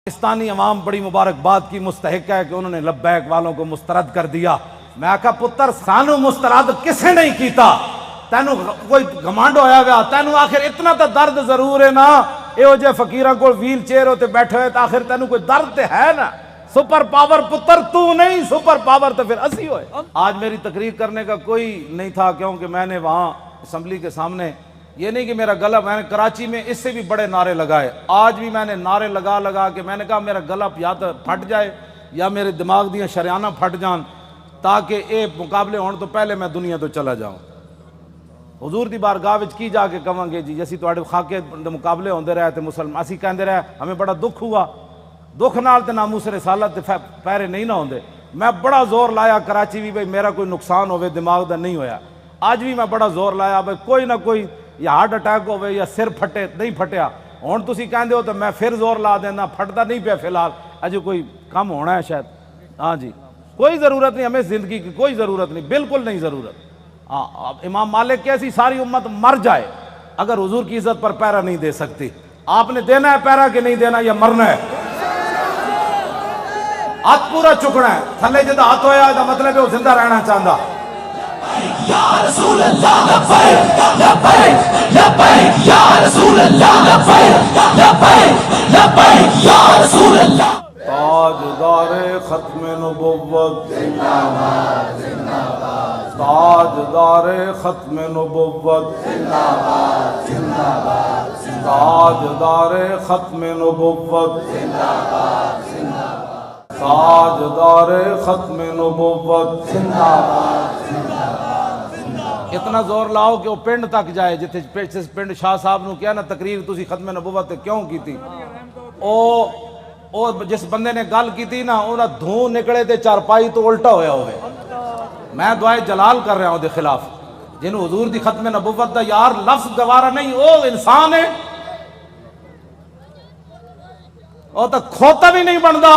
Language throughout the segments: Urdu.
پاکستانی عوام بڑی مبارکباد کی مستحق ہے کہ انہوں نے لبیک والوں کو مسترد کر دیا۔ میں کہا پتر سانو مسترد کسے نہیں کیتا؟ تینو کوئی گھمانڈ ہویا گیا، تینو آخر اتنا تا درد ضرور ہے نا، ایو جے فقیران کو ویل چیئر ہوتے بیٹھے ہوئے تو آخر تینو کوئی درد تے ہے نا۔ سپر پاور پتر تو نہیں، سپر پاور تو پھر اسی ہوئے۔ آج میری تقریر کرنے کا کوئی نہیں تھا، کیونکہ میں نے وہاں اسمبلی کے سامنے یہ نہیں کہ میرا گلا، میں نے کراچی میں اس سے بھی بڑے نعرے لگائے، آج بھی میں نے نعرے لگا کے میں نے کہا میرا گلا یا تو پھٹ جائے یا میرے دماغ دیاں شریانہ پھٹ جان، تاکہ اے مقابلے ہون تو پہلے میں دنیا تو چلا جاؤں۔ حضور دی بارگاہ وچ کی جا کے کہاں گے جی اسی تواڈے خاکے دے مقابلے ہوندے رہے تے مسلمان اسی کہندے رہے ہمیں بڑا دکھ ہوا، دکھ نال تے ناموس رسالت تے پیرے نہیں نہ ہوندے۔ میں بڑا زور لایا کراچی بھی بھئی میرا کوئی نقصان ہوئے دماغ دا نہیں ہویا، آج بھی میں بڑا زور لایا بھئی کوئی نہ کوئی یا ہارٹ اٹیک ہوئے یا سر پھٹے، نہیں پھٹیا۔ ہون تسی کہندے ہو تو میں پھر زور لا دینا، پھٹتا نہیں پیا فی الحال، اجے کوئی کم ہونا ہے شاید۔ ہاں جی کوئی ضرورت نہیں، ہمیں زندگی کی کوئی ضرورت نہیں، بالکل نہیں ضرورت۔ ہاں امام مالک کیسی ساری امت مر جائے اگر حضور کی عزت پر پیرا نہیں دے سکتی۔ آپ نے دینا ہے پیرا کہ نہیں دینا یا مرنا ہے؟ ہاتھ پورا چکنا ہے، تھلے جدہ ہاتھ ہویا دا مطلب ہے وہ زندہ رہنا چاہتا۔ یا رسول اللہ لبیک لبیک لبیک یا رسول اللہ لبیک لبیک لبیک یا رسول اللہ۔ تاجدار ختم نبوت زندہ باد زندہ باد، تاجدار ختم نبوت زندہ باد زندہ باد، تاجدار ختم نبوت زندہ باد زندہ باد، تاجدار ختم نبوت زندہ باد زندہ باد۔ اتنا زور لاؤ کہ وہ پنڈ تک جائے، جتھے پنڈ شاہ صاحب نو کیا نا تقریر تسی ختم نبوت کیوں کی تھی؟ اور جس بندے نے گل کی تھی نا انہاں دھوں نکلے تے چارپائی تو الٹا ہویا ہوئے۔ میں دعائے جلال کر رہا ہوں دے خلاف، جنہوں حضور دی ختم نبوت دا یار لفظ گوارا نہیں، وہ انسان ہے، وہ تو کھوتا بھی نہیں بندا۔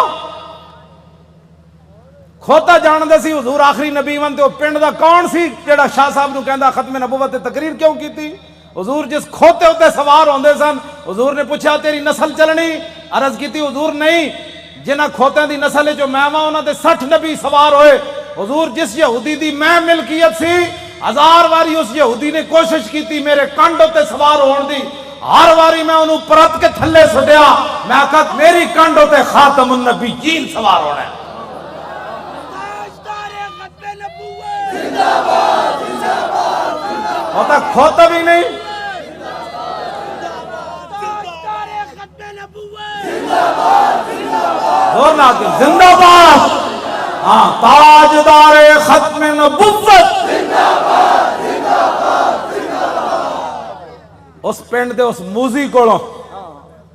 کھوتا جان دے سی حضور آخری نبی ون تے وہ پنڈ دا کون سی جڑا شاہ صاحب نو کہندا ختم نبوت تے تقریر کیوں کی تھی؟ حضور جس کھوتے ہوتے سوار ہوندے سن، حضور نے پوچھا تیری نسل چلنی؟ عرض کی تھی حضور نہیں، جنہ کھوتیں دی نسل جو میں وہاں انہاں دے 60 نبی سوار ہوئے۔ حضور جس یہودی دی میں ملکیت سی، 1000 واری اس یہودی نے کوشش کی تھی میرے کنڈ ہوتے سوار ہون دی، ہر واری میں انہوں پرت کے تھلے سٹیا، میں کہا میری کنڈ ہوتے خاتم النبیین سوار ہونا ہے۔ ہوتا کھوتا بھی نہیں، زور نہ کہ زندہ باد، ہاں تاجدار ختم نبوت اس پنڈ دے اس موزی کولوں،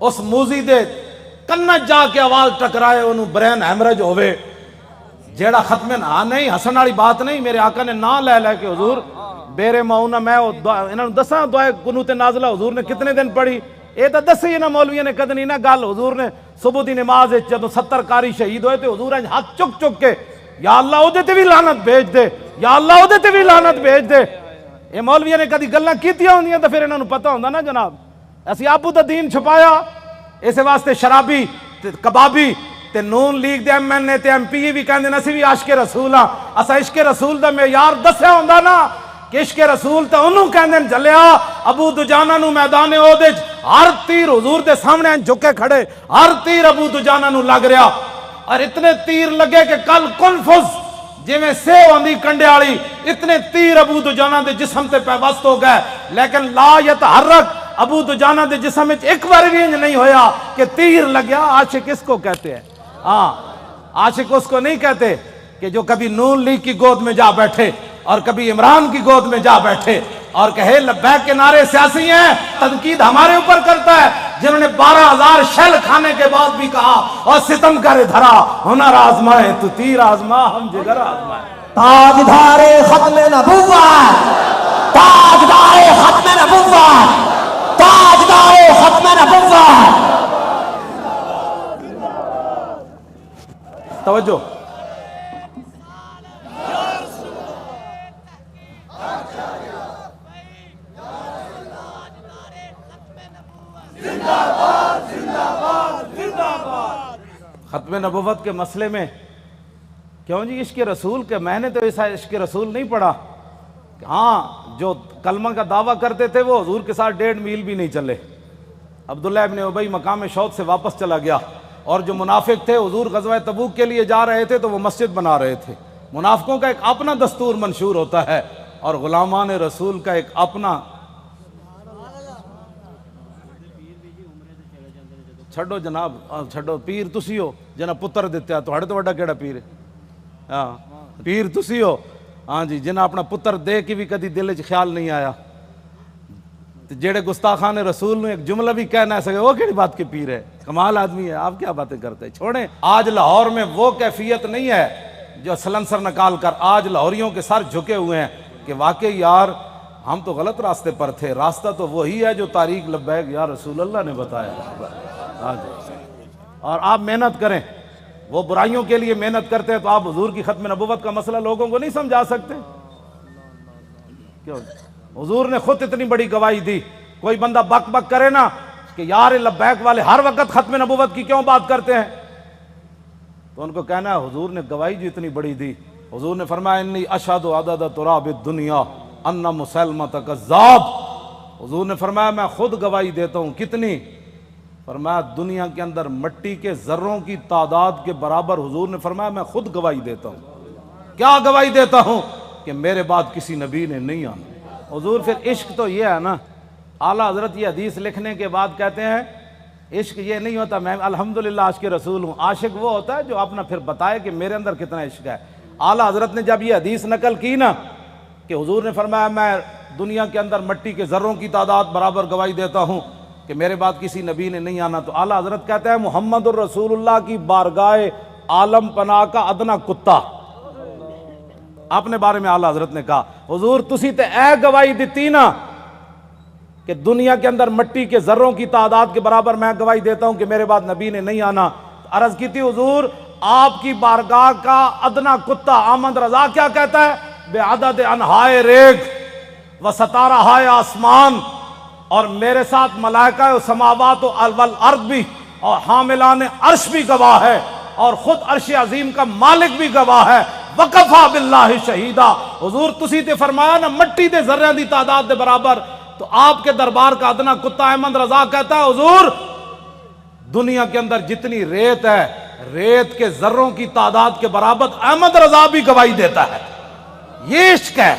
اس موزی دے کنج جا کے آواز ٹکرائے انہوں برین ہیمرج ہوئے، جیڑا ختم نہ نہیں ہسن والی بات نہیں، میرے آقا نے نہ لے لے کہ حضور بیرے ماؤنا میں انہوں دساں دعائے قنوت نازلہ حضور نے کتنے دن پڑھی، اے تا دسی انہاں مولویوں نے کدنی نہ گل، حضور نے صبح دی نماز جدو 70 قاری شہید ہوئے تھے حضور نے ہاتھ چک چک کے یا اللہ او دے تے بھی لعنت بھیج دے، یا اللہ او دے تے بھی لعنت بھیج دے۔ اے مولویوں نے کدی گلاں کیتیاں ہوندیاں تے پھر انہاں نو پتہ ہوندا نا جناب، اسی آپو دا دین چھپایا، اس واسطے شرابی تے کبابی تے نون لیگ دے ایم این اے تے ایم پی بھی کہندے اسی بھی عاشق رسول ہاں، اسا عشق رسول دا معیار دسیا ہوندا نا کہ عشق رسول تے انہوں کہندے جلیا ابو دجانہ نو میدان احد وچ ہر تیر حضور دے سامنے جھکے کھڑے، ہر تیر ابو دجانہ نو لگ رہا، اور اتنے تیر لگے کہ کل کنفز جی میں سیو آندھی کنڈے والی، اتنے تیر ابو دجانہ دے جسم تے پیوست ہو گئے، لیکن لا یتحرک ابو دجانہ دے جسم وچ ایک بار بھی نہیں ہویا کہ تیر لگیا۔ عاشق اس کو کہتے ہیں، ہاں عاشق اس کو نہیں کہتے کہ جو کبھی نون لیگ کی گود میں جا بیٹھے اور کبھی عمران کی گود میں جا بیٹھے اور کہے لبیک کے نعرے سیاسی ہیں، تنقید ہمارے اوپر کرتا ہے، جنہوں نے 12,000 شیل کھانے کے بعد بھی کہا اور ستم کرے دھرا ہنر آزمائے تو تیر آزما ہم جگر آزمائے۔ تاجدار ختم نبوت، تاجدار ختم نبوت، تاجدار ختم نبوت۔ توجہ، زندہ باد زندہ باد زندہ باد۔ ختم نبوت کے مسئلے میں کیوں جی عشق رسول کے میں نے تو ایسا عشق رسول نہیں پڑھا. ہاں جو کلمہ کا دعویٰ کرتے تھے وہ حضور کے ساتھ 1.5 میل بھی نہیں چلے. عبداللہ ابن ابی مقام شوق سے واپس چلا گیا. اور جو منافق تھے حضور غزوہ تبوک کے لیے جا رہے تھے تو وہ مسجد بنا رہے تھے. منافقوں کا ایک اپنا دستور منشور ہوتا ہے اور غلامان رسول کا ایک اپنا. چھڈو جناب چھڈو پیر تسی ہو جنہ پتر دیتے تہاڈے تو وڈا کیڑا پیر ہے. ہاں پیر تسی ہو ہاں جی جنہ اپنا پتر دے کے بھی کدی دل وچ خیال نہیں آیا. جیڑے گستاخان رسول نے ایک جملہ بھی کہہ نہ سکے وہ کیڑی بات کے پیر ہے. کمال آدمی ہے. آپ کیا باتیں کرتے ہیں چھوڑیں. آج لاہور میں وہ کیفیت نہیں ہے جو سلنسر نکال کر آج لاہوریوں کے سر جھکے ہوئے ہیں کہ واقعی یار ہم تو غلط راستے پر تھے. راستہ تو وہی ہے جو طریق لبیک یا رسول اللہ نے بتایا. ہاں جی اور آپ محنت کریں. وہ برائیوں کے لیے محنت کرتے ہیں تو آپ حضور کی ختم نبوت کا مسئلہ لوگوں کو نہیں سمجھا سکتے. کیوں حضور نے خود اتنی بڑی گواہی دی. کوئی بندہ بک بک کرے نا کہ یار لبیک والے ہر وقت ختم نبوت کی کیوں بات کرتے ہیں تو ان کو کہنا ہے حضور نے گواہی جو اتنی بڑی دی. حضور نے فرمایا انی اشہد عدد تراب الدنیا ان مسلمۃ کذاب. حضور نے فرمایا میں خود گواہی دیتا ہوں. کتنی؟ فرمایا دنیا کے اندر مٹی کے ذروں کی تعداد کے برابر. حضور نے فرمایا میں خود گواہی دیتا ہوں. کیا گواہی دیتا ہوں؟ کہ میرے بعد کسی نبی نے نہیں آنا. حضور پھر عشق تو یہ ہے نا. اعلیٰ حضرت یہ حدیث لکھنے کے بعد کہتے ہیں عشق یہ نہیں ہوتا میں الحمدللہ عاشق رسول ہوں. عاشق وہ ہوتا ہے جو اپنا پھر بتائے کہ میرے اندر کتنا عشق ہے. اعلیٰ حضرت نے جب یہ حدیث نقل کی نا کہ حضور نے فرمایا میں دنیا کے اندر مٹی کے ذروں کی تعداد برابر گواہی دیتا ہوں کہ میرے بعد کسی نبی نے نہیں آنا, تو اعلیٰ حضرت کہتے ہیں محمد الرسول اللہ کی بارگاہ عالم پناہ کا ادنا کتا. اپنے بارے میں اعلیٰ حضرت نے کہا حضور تسی تے اے گواہی دیتی نا کہ دنیا کے اندر مٹی کے ذروں کی تعداد کے برابر میں گواہی دیتا ہوں کہ میرے بعد نبی نے نہیں آنا. عرض کی تھی حضور آپ کی بارگاہ کا ادنا کتا احمد رضا کیا کہتا ہے؟ بے عدد انہائے ریگ و ستارہ ہائے آسمان اور میرے ساتھ ملائکہ و سماوات والارض بھی اور حاملان عرش بھی گواہ ہے اور خود عرش عظیم کا مالک بھی گواہ ہے. وکفا باللہ شہیدہ. حضور تسی تے فرمایا نا مٹی دے ذرے دی تعداد دے برابر, تو آپ کے دربار کا ادنا کتا احمد رضا کہتا ہے حضور دنیا کے اندر جتنی ریت ہے ریت کے ذروں کی تعداد کے برابر احمد رضا بھی گواہی دیتا ہے. یہ عشق ہے.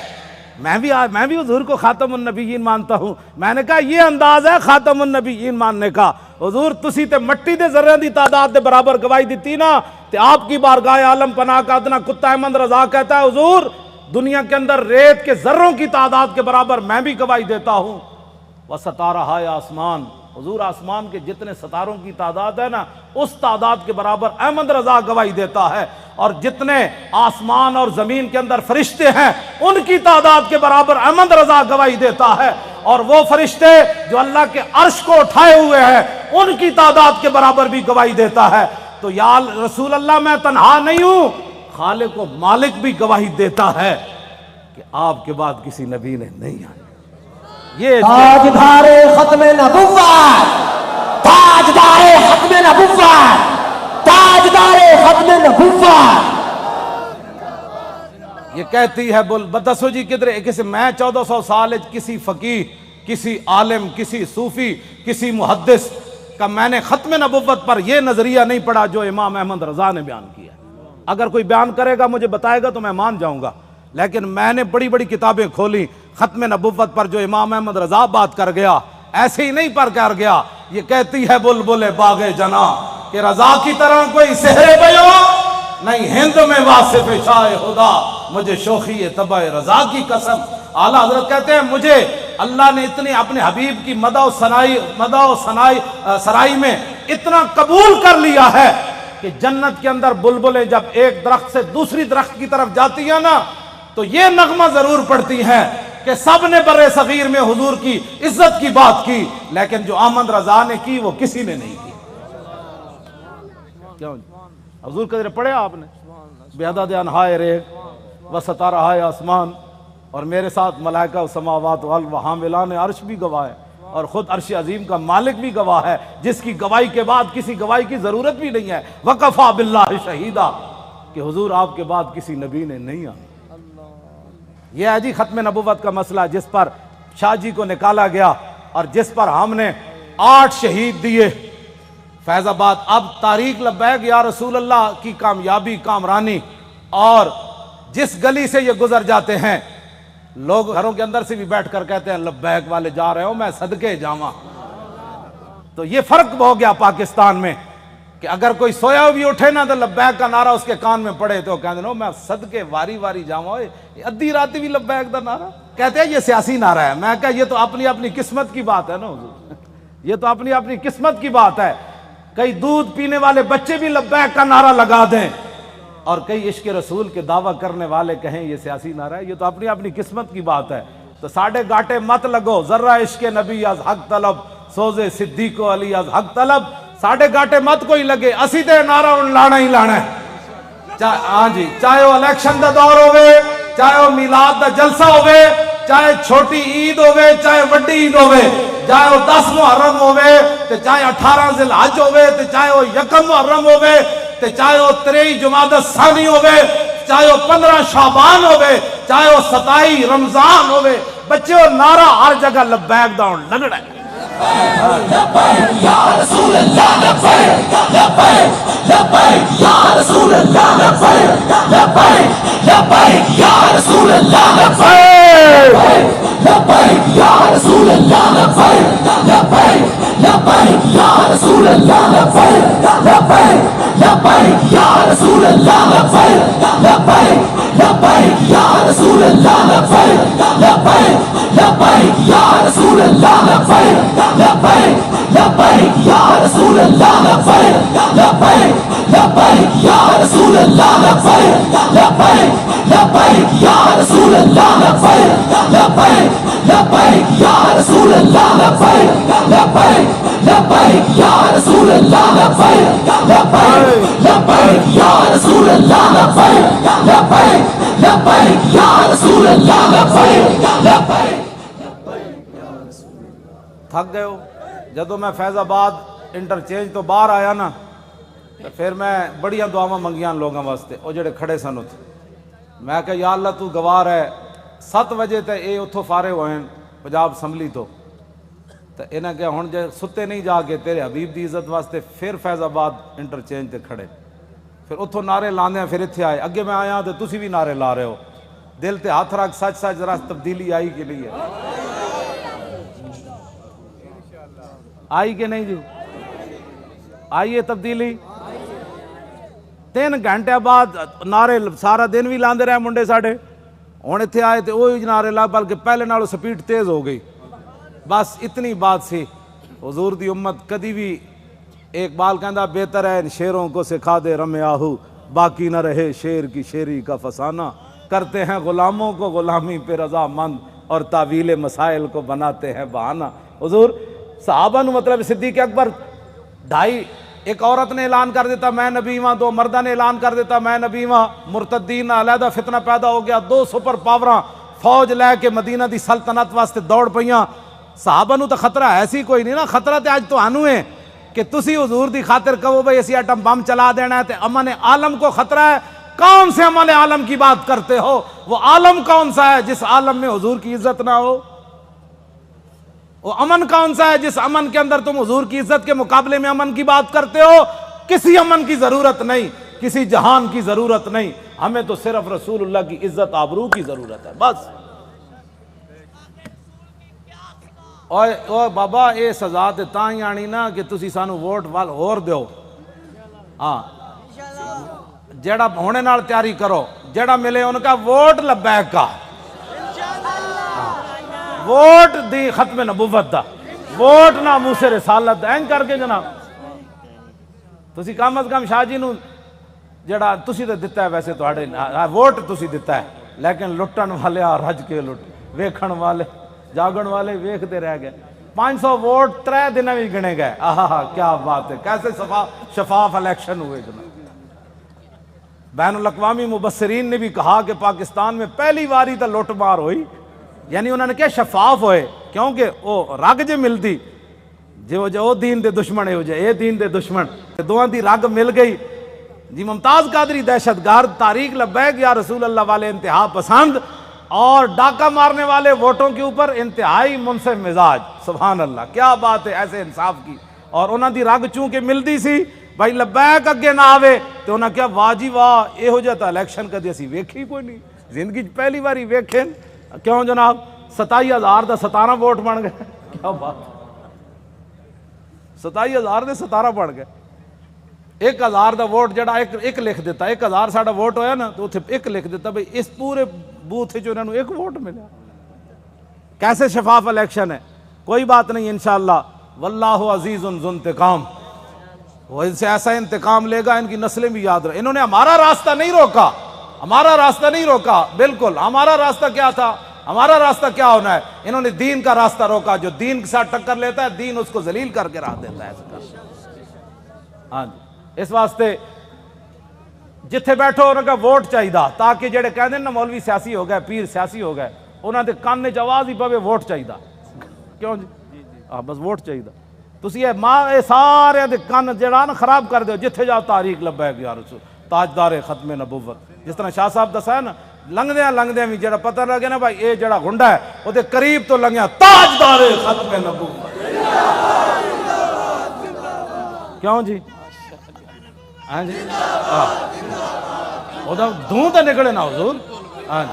میں بھی حضور کو خاتم النبیین مانتا ہوں. میں نے کہا یہ انداز ہے خاتم النبیین ماننے کا. حضور تسی تے مٹی دے ذرے دی تعداد دے برابر گواہی دیتی نا تے آپ کی بارگاہ عالم پناہ کا ادنا کتا احمد رضا کہتا ہے حضور دنیا کے اندر ریت کے ذروں کی تعداد کے برابر میں بھی گواہی دیتا ہوں. وہ ستارہ ہائے آسمان. حضور آسمان کے جتنے ستاروں کی تعداد ہے نا اس تعداد کے برابر احمد رضا گواہی دیتا ہے. اور جتنے آسمان اور زمین کے اندر فرشتے ہیں ان کی تعداد کے برابر احمد رضا گواہی دیتا ہے. اور وہ فرشتے جو اللہ کے عرش کو اٹھائے ہوئے ہیں ان کی تعداد کے برابر بھی گواہی دیتا ہے. تو یا رسول اللہ میں تنہا نہیں ہوں, خالق و مالک بھی گواہی دیتا ہے کہ آپ کے بعد کسی نبی نے نہیں آنا. یہ تاجدار ختم نبوت, تاجدار ختم نبوت, تاجدار ختم نبوت. یہ کہتی ہے بول بدسو جی کدھر کسی میں 1400 سال کسی فقیہ کسی عالم کسی صوفی کسی محدث کا میں نے ختم نبوت پر یہ نظریہ نہیں پڑھا جو امام احمد رضا نے بیان کیا. اگر کوئی بیان کرے گا مجھے بتائے گا تو میں مان جاؤں گا, لیکن میں نے بڑی بڑی کتابیں کھولی ختم نبوت پر جو امام احمد رضا بات کر گیا ایسے ہی نہیں پر کر گیا. یہ کہتی ہے بلبل باغ جنا کہ رضا کی طرح کوئی سحر بیان نہیں ہند میں واصف شاہ خدا مجھے شوخی طبع رضا کی قسم. اعلیٰ حضرت کہتے ہیں مجھے اللہ نے اتنی اپنے حبیب کی مدح و سرائی میں اتنا قبول کر لیا ہے کہ جنت کے اندر بلبلیں جب ایک درخت سے دوسری درخت کی طرف جاتی ہیں نا تو یہ نغمہ ضرور پڑتی ہیں کہ سب نے برے صغیر میں حضور کی عزت کی بات کی, لیکن جو احمد رضا نے کی وہ کسی نے نہیں کی. کیوں حضور قدر پڑھے آپ نے بے عدد انہائے ریگ و ستارہ ہائے آسمان اور میرے ساتھ ملائکہ و سماوات و حاملان عرش بھی گواہ ہے. اور خود عرش عظیم کا مالک بھی گواہ ہے، جس کی گواہی کے بعد کسی گواہی کی ضرورت بھی نہیں ہے، وَقَفَا بِاللَّهِ شَهِيدًا، کہ حضور آپ کے بعد کسی نبی نے نہیں آنا۔ یہ ہے جی ختم نبوت کا مسئلہ، جس پر شاہ جی کو نکالا گیا اور جس پر ہم نے 8 شہید دیے فیض آباد۔ اب تاریخ لبیک یا رسول اللہ کی کامیابی کامرانی، اور جس گلی سے یہ گزر جاتے ہیں لوگ گھروں کے اندر سے بھی بیٹھ کر کہتے ہیں لبیک والے جا رہے ہو، میں صدقے جاواں۔ تو یہ فرق ہو گیا پاکستان میں کہ اگر کوئی سویا بھی اٹھے نا تو لبیک کا نعرہ اس کے کان میں پڑے تو کہتے ہیں میں صدقے واری واری جاواں، ادھی راتی بھی لبیک دا نعرہ کہتے ہیں یہ سیاسی نعرہ ہے۔ میں کہا یہ تو اپنی اپنی قسمت کی بات ہے نا حضور، یہ تو اپنی اپنی قسمت کی بات ہے۔ کئی دودھ پینے والے بچے بھی لبیک کا نعرہ لگا دیں اور کئی عشق رسول کے دعویٰ کرنے والے کہیں یہ سیاسی نعرہ ہے، یہ تو اپنی اپنی قسمت کی بات ہے۔ تو ساڑھے گاٹے مت لگو، ذرہ عشق نبی از حق طلب، سوزے صدیق و علی از حق طلب، ساڑھے گاٹے مت کوئی لگے، اسی تے نعرہ ان لانا ہی لانا ہے۔ ہاں جی، چاہے وہ الیکشن دا دور ہوئے، چاہے وہ میلاد دا جلسہ ہوئے، چاہے چھوٹی عید ہوئے، چاہے وڈی عید ہوئے، چاہے وہ 10 محرم ہوئے، چاہے 18 ذی الحج ہوئے، چاہے وہ 1 محرم ہوئے، چاہے وہ 23 جمادی الثانی ہوئے، چاہے وہ 15 شعبان ہوئے، چاہے وہ 27 رمضان ہوئے، بچے وہ نعرہ ہر جگہ لبیک دا ہون لگڑا ہے۔ لبیک یا رسول اللہ، لبیک لبیک لبیک یا رسول اللہ، لبیک لبیک لبیک یا رسول اللہ، لبیک لبیک یا رسول اللہ، لبیک لبیک لبیک یا رسول اللہ، لبیک لبیک لبیک یا رسول اللہ، لبیک لبیک لبیک یا رسول اللہ، لبیک لبیک لبیک یا رسول اللہ، لبیک لبیک لبیک یا رسول اللہ، لبیک لبیک لبیک یا رسول اللہ، لبیک لبیک لبیک یا رسول اللہ، لبیک لبیک لبیک یا رسول اللہ، لبیک لبیک لبیک یا رسول اللہ، لبیک لبیک لبیک یا رسول اللہ، لبیک لبیک لبیک یا رسول اللہ، لبیک لبیک۔ تھک گئے ہو؟ جدو میں فیض آباد انٹرچینج تو باہر آیا نا تو پھر میں بڑیاں دعاواں منگیاں لوگوں واسطے، وہ جڑے کھڑے سن اتھے، میں کہا یا اللہ تو گوار ہے، 7 بجے تے اے اتھوں فارغ ہوئے ہیں پنجاب اسمبلی تو انہیں کہا ہن جے ستے نہیں جا کے تیرے حبیب دی عزت واسطے پھر فیض آباد انٹرچینج تے کھڑے، پھر اتھوں نعرے لاندے ہیں، پھر اتھے آئے، اگے میں آیا تو تسی بھی نعرے لا رہے ہو، دل تے ہاتھ رکھ، سچ سچ ذرا تبدیلی آئی کہ نہیں ہے؟ آئی کہ نہیں جی؟ آئی ہے تبدیلی؟ 3 گھنٹے بعد نعرے سارا دن بھی لاندے رہے منڈے ساڑھے، ہن اتھے آئے تے وہی نعرے لا، بلکہ پہلے نالوں سپیڈ تیز ہو گئی۔ بس اتنی بات سی، حضور دی امت کدی بھی، ایک بال کہندا بہتر ہے ان شیروں کو سکھا دے رم آہو، باقی نہ رہے شیر کی شیری کا فسانہ، کرتے ہیں غلاموں کو غلامی پہ رضا مند اور تعویل مسائل کو بناتے ہیں بہانہ۔ حضور صحابہ نو مطلب صدیق اکبر 2.5، ایک عورت نے اعلان کر دیتا میں نبی ہاں، 2 مردہ نے اعلان کر دیتا میں نبی ہاں، مرتدین علیحدہ فتنہ پیدا ہو گیا، 2 سپر پاوراں فوج لے کے مدینہ دی سلطنت واسطے دوڑ پئیاں۔ صحابہ نو تو خطرہ ایسی کوئی نہیں نا، خطرہ تے آج تو آنو ہے کہ تسی حضور دی خاطر کہو بھئی اسی ایٹم بم چلا دینا ہے، تے امن عالم کو خطرہ ہے۔ کون سے امن عالم کی بات کرتے ہو؟ وہ عالم کون سا ہے جس عالم میں حضور کی عزت نہ ہو؟ وہ امن کون سا ہے جس امن کے اندر تم حضور کی عزت کے مقابلے میں امن کی بات کرتے ہو؟ کسی امن کی ضرورت نہیں، کسی جہان کی ضرورت نہیں، ہمیں تو صرف رسول اللہ کی عزت آبرو کی ضرورت ہے بس۔ اوہ بابا اے سزا تے تاں ہی آنی نا کہ تسی سانو ووٹ وال ہور دیو، ہاں جیڑا ہونے نال تیاری کرو، جیڑا ملے ان کا ووٹ لبیک کا، ووٹ دی ختم نبوت دا، ووٹ ناموس رسالت دا، این کر کے جناب تسی کم از کم شاہ جی نو جڑا تسی تے دتا ہے، ویسے تواڈے ووٹ تسی دتا ہے، لیکن لٹن والے رج کے لٹ، ویکھن والے جاگن والے ویکھتے رہ گئے۔ 500 ووٹ 3 دن میں گنے گئے، آہا کیا بات ہے، کیسے شفاف الیکشن ہوئے جناب۔ بین الاقوامی مبصرین نے بھی کہا کہ پاکستان میں پہلی باری تا لوٹ مار ہوئی، یعنی انہوں نے کیا شفاف ہوئے، کیونکہ وہ رگ جے ملتی جو دین دے دشمن ہے ہو جائے، اے دین دے دشمن دوہاں دی رگ مل گئی جی۔ ممتاز قادری دہشت گرد، طارق لبیک یا رسول اللہ والے انتہا پسند، اور ڈاکہ مارنے والے ووٹوں کے اوپر انتہائی منصف مزاج۔ سبحان اللہ، کیا بات ہے ایسے انصاف کی۔ اور انہوں دی رگ چونکہ ملتی سی بھائی لبیک اگے نہ آوے تو انہاں کیا واہ جی واہ، یہ ہو جاتا الیکشن کدی اسی ویکھی کوئی نہیں زندگی پہلی باری ویکھیں۔ کیوں جناب 27,000 دا 17 ووٹ بن گئے، کیا بات، 27,000 دے 17 بن گئے۔ 1,000 دا ووٹ جڑا ایک لکھ دیتا، 1,000 ساڑا ووٹ ہویا نا تو اتنے ایک لکھ دیتا بھئی اس پورے بوتھ جو انہوں نے ایک ووٹ ملیا۔ کیسے شفاف الیکشن ہے، کوئی بات نہیں انشاءاللہ، واللہ عزیز ذو انتقام، وہ ان سے ایسا انتقام لے گا ان کی نسلیں بھی یاد رہے۔ انہوں نے ہمارا راستہ نہیں روکا، ہمارا راستہ نہیں روکا، بالکل ہمارا راستہ کیا تھا، ہمارا راستہ کیا ہونا ہے، انہوں نے دین کا راستہ روکا۔ جو دین کے ساتھ ٹکر لیتا ہے دین اس کو ذلیل کر کے راہ دیتا ہے۔ ہاں جی، اس واسطے جتھے بیٹھو انہوں کا ووٹ چاہیے تاکہ جڑے کہہ دیں نا مولوی سیاسی ہو گئے، پیر سیاسی ہو گئے، انہوں نے کان نے آواز ہی پوے ووٹ چاہیے۔ کیوں جی؟ ہاں بس ووٹ چاہیے۔ تسی یہ سارے دے کان جڑا نا خراب کر دیو، جتھے جاؤ طارق لبیک یا رسول، تاجدار ختم نبوت۔ جس طرح شاہ صاحب دسا ہے نا، لنگدیاں بھی جڑا پتہ لگے نا بھائی اے جڑا گنڈا ہے وہ دے قریب تو لنگیا تاجدار ختم نبوت۔ کیوں جی؟ ہاں جی، وہ دھوں تے نکلے نا حضور۔ ہاں جی،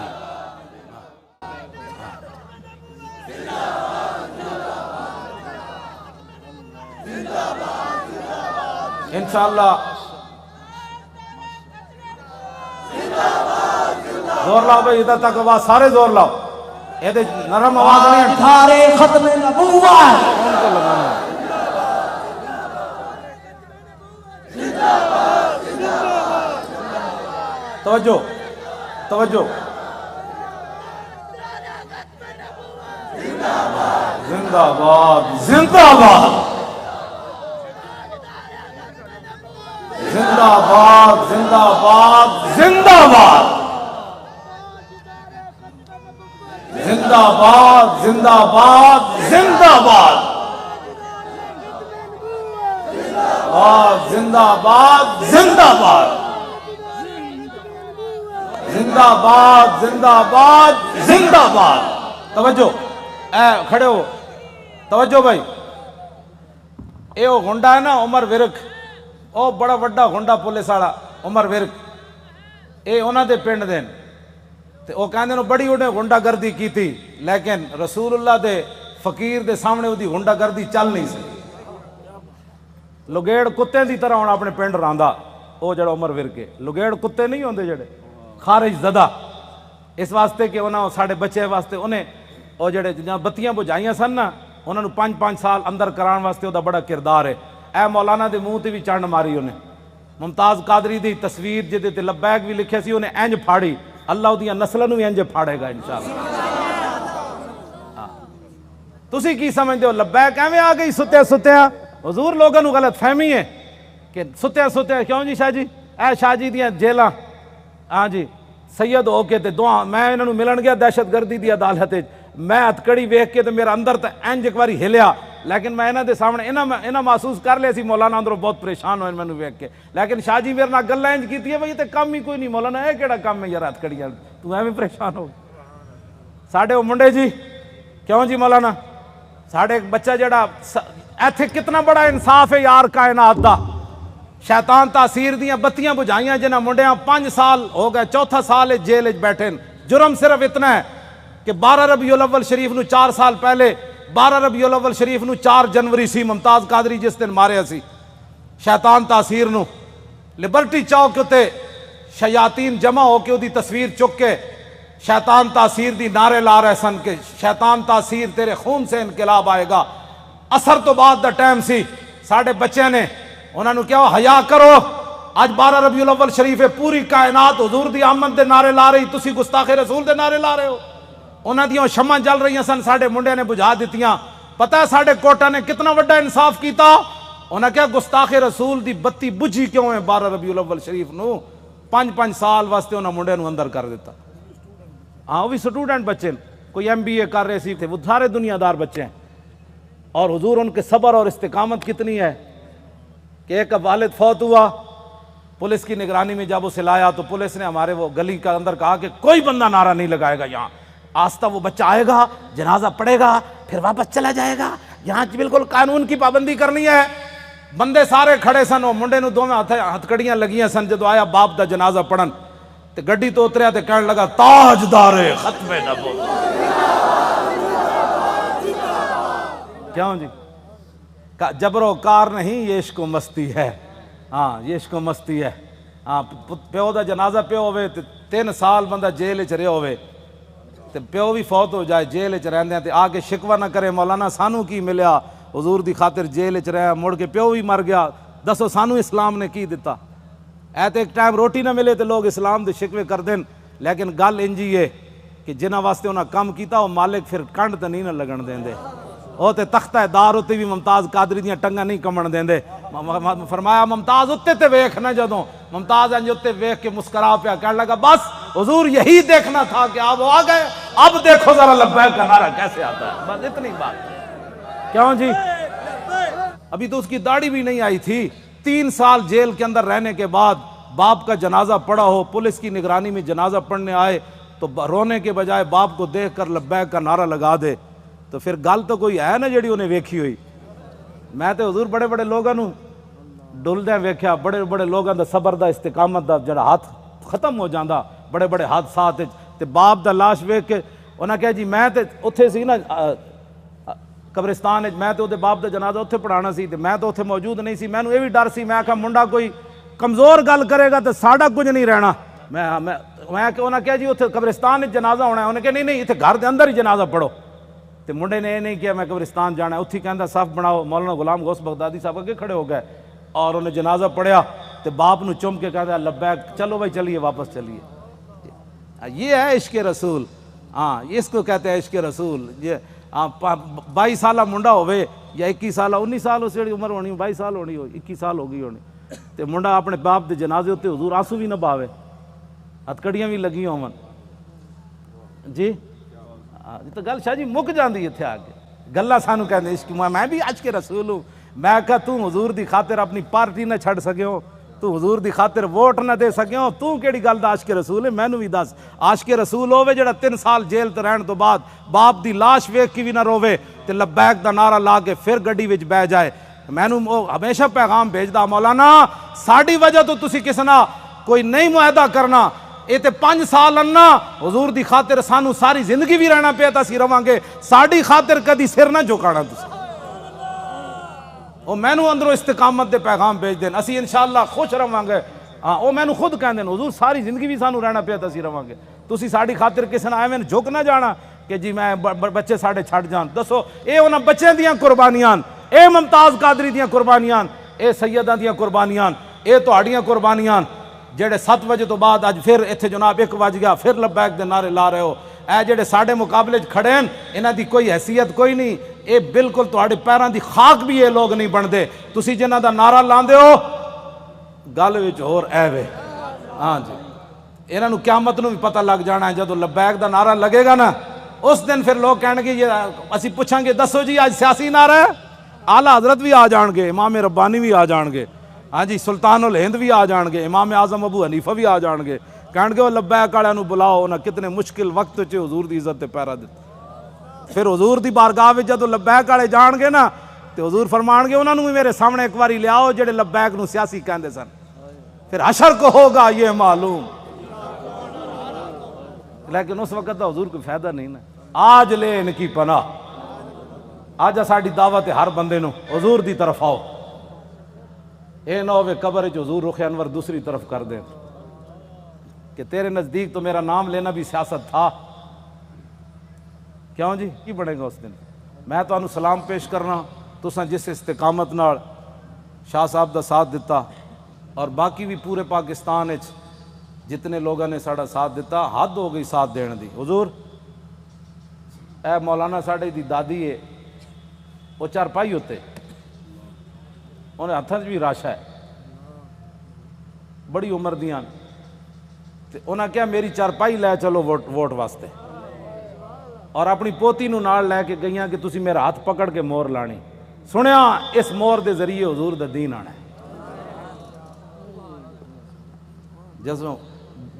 انشاءاللہ زور لاؤ بھائی، ادھر تک آواز سارے زور لاؤ، یہ نرم آواز نہیں تاجدار ختم نبوت، کون کو لگانا ہے۔ توجہ توجہ، زندہ باد زندہ باد زندہ باد زندہ باد زندہ باد زندہ باد زندہ باد زندہ باد زندہ باد زندہ باد زندہ باد زندہ باد زندہ باد۔ توجہ، اے کھڑے ہو، توجہ بھائی، اے وہ گنڈا ہے نا عمر ورک، او بڑا وڈا گنڈا پولیس والا عمر ورک، اے انہاں دے پنڈ دین تے او کہندے نو بڑی انہیں گنڈا گردی کی تھی، لیکن رسول اللہ دے فقیر دے سامنے وہ دی گنڈا گردی چل نہیں سکی۔ لگیڑ کتے دی طرح ہونا اپنے پنڈ راندا، او جڑا عمر ورک ہے، لگیڑ کتے نہیں ہوندے جڑے خارج زدہ، اس واسطے کہ انہاں ساڑھے بچے واسطے انہیں او جڑے جہاں بتیاں بجھائیاں سن نا انہوں نے 5 سال اندر کران واسطے دا بڑا کردار ہے۔ اے مولانا دے منہ تے بھی چنڈ ماری انہیں، ممتاز قادری دی تصویر جدے تے لبیک بھی لکھے سی انہیں انج پھاڑی، اللہ دیاں نسلوں بھی انج پھاڑے گا انشاءاللہ۔ تسی کی سمجھتے ہو لبیک ایویں آ گئی ستیا؟ حضور لوگوں کو غلط فہمی ہے کہ ستیا کیوں جی شاہ جی، اے شاہ جی دیاں جیلاں، ہاں جی سید ہو کے تے دعا میں انہوں نے ملن گیا دہشت گردی دی عدالت، میں ہتکڑی ویکھ کے تے میرا اندر تے انج ایک باری ہلیا، لیکن میں انہاں دے سامنے انہاں محسوس کر لیا سی مولانا اندروں بہت پریشان ہوئے میں ویکھ کے، لیکن شاہ جی میرے نال گلاں انج کیتی ہے بھئی تے کم ہی کوئی نہیں مولانا، اے کیڑا کم ہے یار ہتکڑیاں، تو ایویں پریشان ہو ساڈے او منڈے جی، کیوں جی مولانا ساڈے ایک بچہ جڑا ایتھے کتنا بڑا انصاف ہے یار کائنات دا، شیطان تاثیر دیاں بتیاں بجھائیاں جنہاں منڈیاں 5 سال ہو گئے، 4تھا سال جیل بیٹھے، جرم صرف اتنا ہے کہ 12 ربیع الاول شریف نو 4 سال پہلے 12 ربیع الاول شریف نو 4 جنوری سی ممتاز قادری جس دن ماریا سی شیطان تاثیر نو، لبرٹی چوک تے شیاطین جمع ہو کے دی تصویر چک کے شیطان تاثیر دی نعرے لا رہے سن کہ شیطان تاثیر تیرے خون سے انقلاب آئے گا۔ اثر تو بعد دا ٹائم سی، ساڑھے بچے نے انہوں نے کیا حیا کرو، آج 12 ربیع الاول شریف ہے، پوری کائنات حضور دی آمد دے نعرے لا رہی، تسی گستاخ رسول دے نعرے لا رہے ہو۔ انہاں دیاں شمع جل رہی سن، ساڑھے منڈے نے بجھا دیتیاں۔ پتہ ہے ساڑھے کوٹا نے کتنا وڈا انصاف کیتا، انہاں کیا گستاخ رسول دی بتی بجھی کیوں ہے 12 ربیع الاول شریف نو 5 سال واسطے انہاں منڈے نو اندر کر دیتا۔ ہاں وہ بھی سٹوڈنٹ بچے کوئی MBA کر رہے سی تھے، وہ سارے دنیا دار بچے ہیں. اور حضور ان کے صبر اور استقامت کتنی ہے کہ ایک والد فوت ہوا، پولیس کی نگرانی میں جب اسے لایا تو پولیس نے ہمارے وہ گلی کا اندر کہا کہ کوئی بندہ نعرہ نہیں لگائے گا یہاں. آستہ وہ بچہ آئے گا، جنازہ پڑے گا، پھر واپس چلا جائے گا. یہاں بالکل قانون کی پابندی کرنی ہے. بندے سارے کھڑے سن، وہ منڈے نو دو میں ہتھکڑیاں لگیاں سن. جدو آیا باپ دا جنازہ پڑھن تے گڈی تو اتریا تے کہنے لگا تاجدار ختم نبوت. کیوں جی؟ جبر و کار نہیں، یہ عشق و مستی ہے. ہاں یہ عشق و مستی ہے. ہاں پیو دا جنازہ پیو ہوئے تے 3 سال بندہ جیل وچ رہیا ہوئے تے پیو بھی فوت ہو جائے جیل وچ رہندے تے آ کے شکوہ نہ کرے مولانا سانو کی ملیا، حضور دی خاطر جیل وچ رہیا، مڑ کے پیو بھی مر گیا. دسو سانو اسلام نے کی دیتا؟ اے تے ایک ٹائم روٹی نہ ملے تے لوگ اسلام دے شکوے کر دین. لیکن گل انجی ہے کہ جنہاں واسطے انہاں کم کیتا وہ مالک پھر کنڈ تے نہیں نہ لگن دیندے. وہ تے تختہ دار اتے بھی ممتاز قادری دیاں ٹنگاں نہیں کمن دیندے. فرمایا ممتاز اتے تے ویکھ نہ، جدوں ممتاز انج اتے ویکھ کے مسکرا پیا کہنے لگا بس حضور یہی دیکھنا تھا کہ آپ آ گئے، اب دیکھو ذرا لبیک کا نعرہ کیسے آتا ہے. بس اتنی بات. کیوں جی؟ ابھی تو اس کی داڑھی بھی نہیں آئی تھی. 3 سال جیل کے اندر رہنے کے بعد باپ کا جنازہ پڑا ہو، پولیس کی نگرانی میں جنازہ پڑھنے آئے تو رونے کے بجائے باپ کو دیکھ کر لبیک کا نعرہ لگا دے تو پھر گل تو کوئی ہے نا جڑی انہیں ویکھی ہوئی. میں تو حضور بڑے بڑے لوگوں ڈلدیاں ویکھیا، بڑے بڑے لوگوں دا صبر دا استقامت دا جڑا ہاتھ ختم ہو جاندہ بڑے بڑے حادثات تے باپ دا لاش ویکھ کے انہاں کہا جی میں تے اتھے سی نا قبرستان میں تو دے باپ دا جنازہ اتھے پڑھانا سی تے میں تو اتھے موجود نہیں سی. مینوں یہ بھی ڈر سی، میں کہا منڈا کوئی کمزور گل کرے گا تو ساڈا کچھ نہیں رہنا. میں انہاں کہا جی اتھے قبرستان وچ جنازہ ہونا ہے. انہاں کہا نہیں اتھے گھر دے اندر ہی جنازہ پڑھو. تے منڈے نے یہ نہیں کیا میں قبرستان جانا ہے. اتھی کہندا صف بناؤ. مولانا غلام غوث بغدادی صاحب اگے کھڑے ہو گئے اور انہیں جنازہ پڑھیا تے باپ نو چم کے کہتا لبیک، چلو بھائی چلیے واپس چلیے. یہ ہے عشق رسول. ہاں اس کو کہتے ہیں عشق رسول. یہ 22 سالہ منڈا ہوئے یا 21 سالہ 19 سال اس جڑی عمر ہونی 22 سال ہونی ہو 21 سال ہو گئی ہونی تے منڈا اپنے باپ دے جنازے ہوتے حضور آنسو بھی نہ باوے، ہتھکڑیاں بھی لگی ہون. جی تو گل شاہ جی مک جاندی اتھے آ کے گلاں سانو کہندے عشق. میں بھی عشق رسول ہوں. میں کہا تو حضور دی خاطر اپنی پارٹی نہ چھڑ سکیو، تو حضور دی خاطر ووٹ نہ دے سکیو، تو کیڑی گل دا عاشق رسول ہے؟ مینوں بھی دس. عاشق رسول ہوے جڑا 3 سال جیل تے رہن تو بعد باپ دی لاش ویکھ کے بھی نہ رووے تے لبیک دا نعرہ لا کے پھر گڈی وچ بہ جائے. مینوں ہمیشہ پیغام بھیجدا مولانا ساڈی وجہ تو تسی کسے نال کوئی نہیں معاہدہ کرنا. یہ تے 5 سال انا حضور دی خاطر سانو ساری زندگی بھی رہنا پیا تسی رواں گے، ساڈی خاطر کدی سر نہ جھکانا تسی. وہ مینوں اندروں استقامت دے پیغام بھیج دین، اسی انشاءاللہ خوش رواں گے. ہاں وہ مینوں خود کہندے حضور ساری زندگی بھی سانو رہنا پیا تسی رواں گے، تسی ساڈی خاطر کسے نال ایویں جھک نہ جانا کہ جی میں بچے ساڈے چھڈ جان. دسو اے انہاں بچیاں دیاں قربانیاں، اے ممتاز قادری دیاں قربانیاں، اے سیداں دیاں قربانیاں، اے تہاڈیاں قربانیاں جڑے 7 بجے تو بعد اج پھر اتھے جناب 1 بج گیا پھر لبیک دے نعرے لا رہے ہو. اے جڑے ساڈے مقابلے کھڑے ہیں انہاں دی کوئی حیثیت کوئی نہیں. اے بالکل تہاڈے پیراں دی خاک بھی یہ لوگ نہیں بندے. تسی جنہاں دا نعرہ لاندے ہو گل وچ ہور اے وے. ہاں جی انہاں نوں قیامت نوں بھی پتہ لگ جانا ہے جدوں لبیک دا نعرہ لگے گا نا اس دن پھر لوگ کہن گے یہ اسی پوچھاں گے دسو جی آج سیاسی نعرہ ہے، اعلیٰ حضرت بھی آ جان گے، امام ربانی بھی آ جان گے، ہاں جی سلطان الہند بھی آ جان گے، امام اعظم ابو حنیفہ بھی آ جان گے. کہن گے وہ لبیک والے نوں بلاؤ، انہاں کتنے مشکل وقت چ حضور دی عزت تے پیرا دتے. پھر حضور دی بارگاہ وچ جدوں لبیک والے جان گے نا تے حضور فرمان گے انہاں نوں بھی میرے سامنے ایک واری لے آؤ جڑے لبیک نوں سیاسی کہندے سن. پھر حشر کو ہوگا یہ معلوم. لیکن اس وقت تو حضور کوئی فائدہ نہیں نا. آج لے ان کی پناہ، آج ساڈی دعوت ہے ہر بندے نوں حضور دی طرف آؤ. اے نہ ہوے قبر وچ حضور رخ انور دوسری طرف کر دیں کہ تیرے نزدیک تو میرا نام لینا بھی سیاست تھا. کیوں جی کی بنے گا اس دن؟ میں تانوں سلام پیش کرنا تساں جس استقامت نال شاہ صاحب دا ساتھ دیتا اور باقی بھی پورے پاکستان وچ جتنے لوگوں نے ساڈا ساتھ دیتا، حد ہو گئی ساتھ دین دی. حضور اے مولانا ساڈے دی دادی ہے، وہ چارپائی ہوتے انہیں ہاتھاں بھی راشا ہے بڑی عمر دیاں تے انہاں کیا میری چارپائی لے چلو ووٹ واسطے. اور اپنی پوتی نو نال لے کے گئیاں کہ تسی میرا ہاتھ پکڑ کے مور لانی. سنیا اس مور دے ذریعے حضور دا دین آنا ہے. جسوں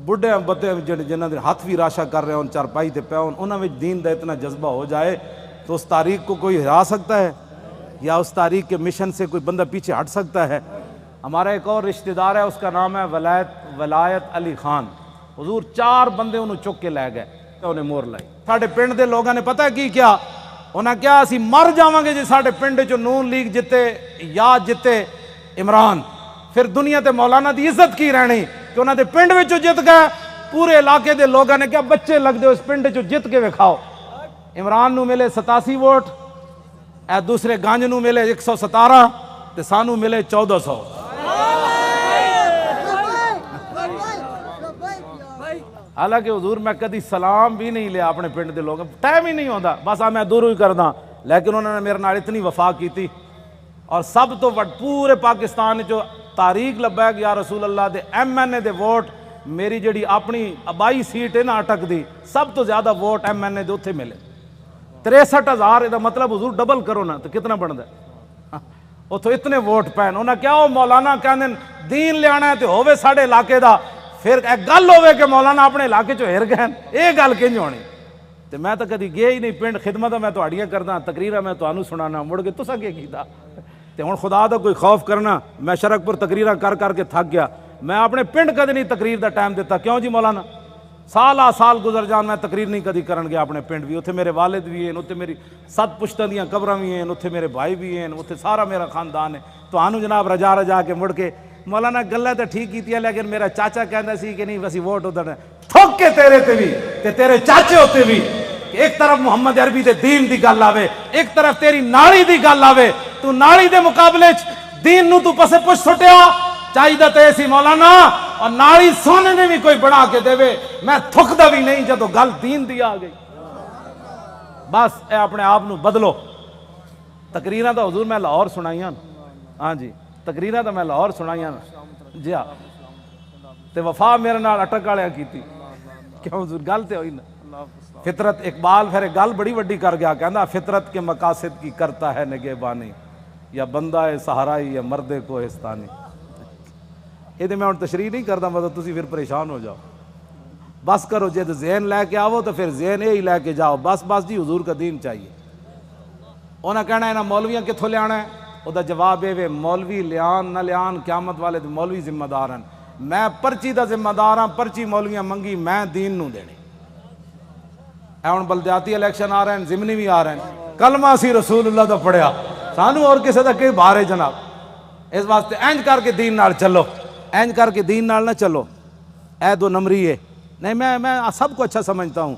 بڑھے بتے جنہاں دے ہاتھ بھی راشا کر رہے ہوں چارپائی تے پے ہون انہاں وچ دین دا اتنا جذبہ ہو جائے تو اس تاریخ کو کوئی ہرا سکتا ہے یا اس تاریخ کے مشن سے کوئی بندہ پیچھے ہٹ سکتا ہے؟ ہمارا ایک اور رشتہ دار ہے، اس کا نام ہے ولایت علی خان. حضور 4 بندے انہوں چک کے لے گئے تے انہیں مور لائی. ساڈے پنڈ دے لوگاں نے پتہ کی کیا انہاں کیا اسی مر جاواں گے جے ساڈے پنڈ چ نون لیگ جتے یا جتے عمران، پھر دنیا تے مولانا دی عزت کی رہنی کہ انہاں دے پنڈ وچ جت گئے. پورے علاقے دے لوگاں نے کیا بچے لگ دے اس پنڈ چ جت کے وکھاؤ. عمران نو ملے 87 ووٹ، اے دوسرے گانج نو ملے 117 تے سانو ملے 1400. حالانکہ حضور میں کدی سلام بھی نہیں لیا اپنے پنڈ دے لوگ، ٹائم ہی نہیں ہوندا، بس میں دوروں ہی کردا. لیکن انہوں نے میرے نال اتنی وفا کی اور سب تو پورے پاکستان جو تاریخ لبیک یا رسول اللہ دے ایم این اے دے ووٹ میری جڑی اپنی آبائی سیٹ ہے نا اٹک دی سب تو زیادہ ووٹ ایم این اے دے اتھے ملے 63,000. دا مطلب حضور ڈبل کرو نا تو کتنا بنتا ہے؟ اتھو اتنے ووٹ پین. انہاں کیا وہ مولانا کہندے دین لے آنا ہے تو ہووے ساڈے علاقے دا، پھر ایک گل ہوئے کہ مولانا اپنے علاقے چو ہر گئے یہ گل کنج ہونی. تو میں تو کدی گیا ہی نہیں پنڈ، خدمت میں تہاڈیاں کردا، تقریراں میں تانوں سنانا، مڑ کے تساں کی کیتا؟ تے ہن خدا دا کوئی خوف کرنا. میں شرک پر تقریراں کر کے تھک گیا. میں اپنے پنڈ کدی نہیں تقریر دا ٹائم دیتا. کیوں جی مولانا؟ سال گزر جان میں تقریر نہیں کدی کرن گیا اپنے پنڈ بھی. اتھے میرے والد بھی ہیں، اتھے میری 7 پشتاں دیاں قبراں بھی ہیں، اتھے میرے بھائی بھی ہیں، اتھے سارا میرا خاندان ہے. تہانوں جناب رجا کے مڑ کے مولانا گلاں تے ٹھیک کیتیاں، لیکن میرا چاچا کہندا سی کہ نہیں وسی ووٹ ادھر تھوک کے تیرے تے بھی تے تیرے چاچے ہوتے بھی کہ ایک طرف محمد عربی دے دین دی گل آوے، ایک طرف تیری نالی دی گل آوے. تو نالی دے مقابلے دین نو تو پسے پچھ سٹیا چاہیے تے سی مولانا. اور نالی سونے نے بھی کوئی بنا کے دے میں تھکدا بھی نہیں جدو گل دین دی آ گئی. بس اے اپنے آپ نو بدلو. تقریراں تو حضور میں لاہور سنائیاں. ہاں جی تقریراں تو میں لاہور سنائیاں. جی ہاں تے وفا میرے نال اٹک والیاں کیتی. کیوں حضور گل تے ہوئی نا. فطرت اقبال پھر گل بڑی وڈی کر گیا، کہندا فطرت کے مقاصد کی کرتا ہے نگہبانی، یا بندہ ہے صحرائی یا مرد کوہستانی. یہ تو میں ہوں تشریح نہیں کرتا، مطلب تسی پھر پریشان ہو جاؤ. بس کرو جے ذہن لے کے آو تو پھر ذہن یہی لے کے جاؤ. بس جی حضور کا دین چاہیے. انہیں کہنا ہے نا مولویاں کتوں لیا ہے، وہ جواب یہ مولوی لیان نہ لیان قیامت والے تو مولوی ذمہ دار ہیں. میں پرچی دا ذمہ دار ہاں، پرچی مولویاں منگی میں دین نو دینی. اے ہن بلدیاتی الیکشن آ رہے ہیں، ضمنی بھی آ رہے ہیں، کلمہ سی رسول اللہ دا پڑھیا سانو اور کسی دا کہ بار ہے جناب. اس واسطے اینج کر کے دین نال چلو، اینج کر کے دین نال نہ چلو. اے 2 نمبری ہے نہیں. میں سب کو اچھا سمجھتا ہوں.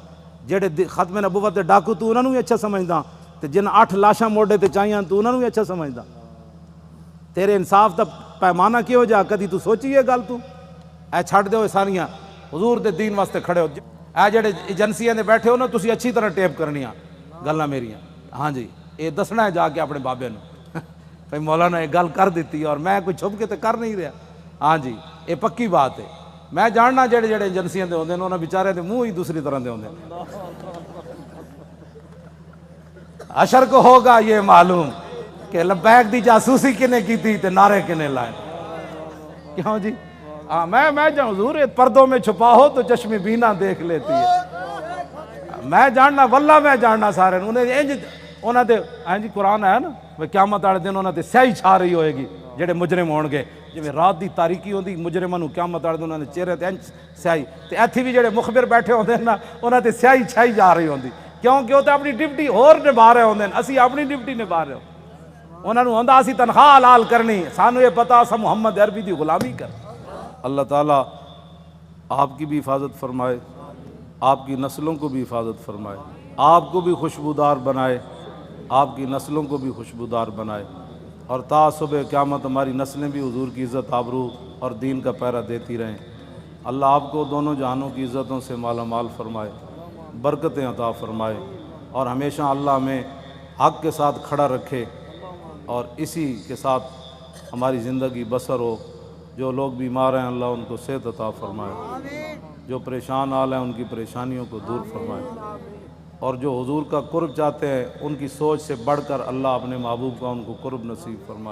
جڑے ختم نبوت دے ڈاکو تو انہوں بھی اچھا سمجھدا، تے جن 8 لاشاں موڈے تے چاہیاں تو انہوں بھی اچھا سمجھدا. تیرے انصاف دا پیمانہ کیوں جا کدی تو سوچی یہ گل؟ تو اے چھڈ دیو ساریاں حضور دے دین واسطے کھڑے ہو. اے جڑے ایجنسیاں دے بیٹھے ہو نا تسی اچھی طرح ٹیپ کرنیاں گلاں میریاں. ہاں جی یہ دسنا ہے جا کے اپنے بابے نو بھائی مولانا یہ گل کر دیتی اور میں کوئی چھپ کے تو کر نہیں رہا. ہاں جی یہ پکی بات ہے. میں جاننا جڑے ایجنسیاں دے ہوندے نے انہاں بیچارے دے منہ ہی دوسری طرح دے ہوندے. حشر کو ہوگا یہ معلوم کہ لبیک دی جاسوسی کنے کی تھی تے نعرے کنے لائے. کیوں جی؟ ہاں میں جاؤں حضور پردوں میں چھپا ہو تو چشم بینا دیکھ لیتی ہے. میں جاننا واللہ میں جاننا سارے انہاں دے. ہاں جی قرآن ہے نا قیامت والے دن انہاں تے سیاہی چھا رہی ہوئے گی جڑے مجرم ہون گے. جویں رات دی تاریکی ہوندی مجرماں نوں قیامت والے دن انہاں دے چہرے تے سیاہی، تے ایتھے بھی جڑے مخبر بیٹھے ہوندے نا انہاں تے سیاہی چھائی جا رہی ہوندی. کیونکہ وہ تے اپنی ڈیوٹی ہور نبھا رہے ہوندے، اسی اپنی ڈیوٹی نبھا رہے ہوں. انہاں نوں ہوندا اسی تنخواہ حلال کرنی، سانو یہ پتہ اساں محمد عربی دی غلامی کر. اللہ تعالیٰ آپ کی بھی حفاظت فرمائے، آپ کی نسلوں کو بھی حفاظت فرمائے، آپ کو بھی خوشبودار بنائے، آپ کی نسلوں کو بھی خوشبودار بنائے، اور تا صبح قیامت ہماری نسلیں بھی حضور کی عزت آبرو اور دین کا پہرا دیتی رہیں. اللہ آپ کو دونوں جہانوں کی عزتوں سے مالا مال فرمائے، برکتیں عطا فرمائے، اور ہمیشہ اللہ ہمیں حق کے ساتھ کھڑا رکھے اور اسی کے ساتھ ہماری زندگی بسر ہو. جو لوگ بیمار ہیں اللہ ان کو صحت عطا فرمائے، جو پریشان حال ہیں ان کی پریشانیوں کو دور فرمائے. اور جو حضور کا قرب چاہتے ہیں ان کی سوچ سے بڑھ کر اللہ اپنے محبوب کا ان کو قرب نصیب فرمائے۔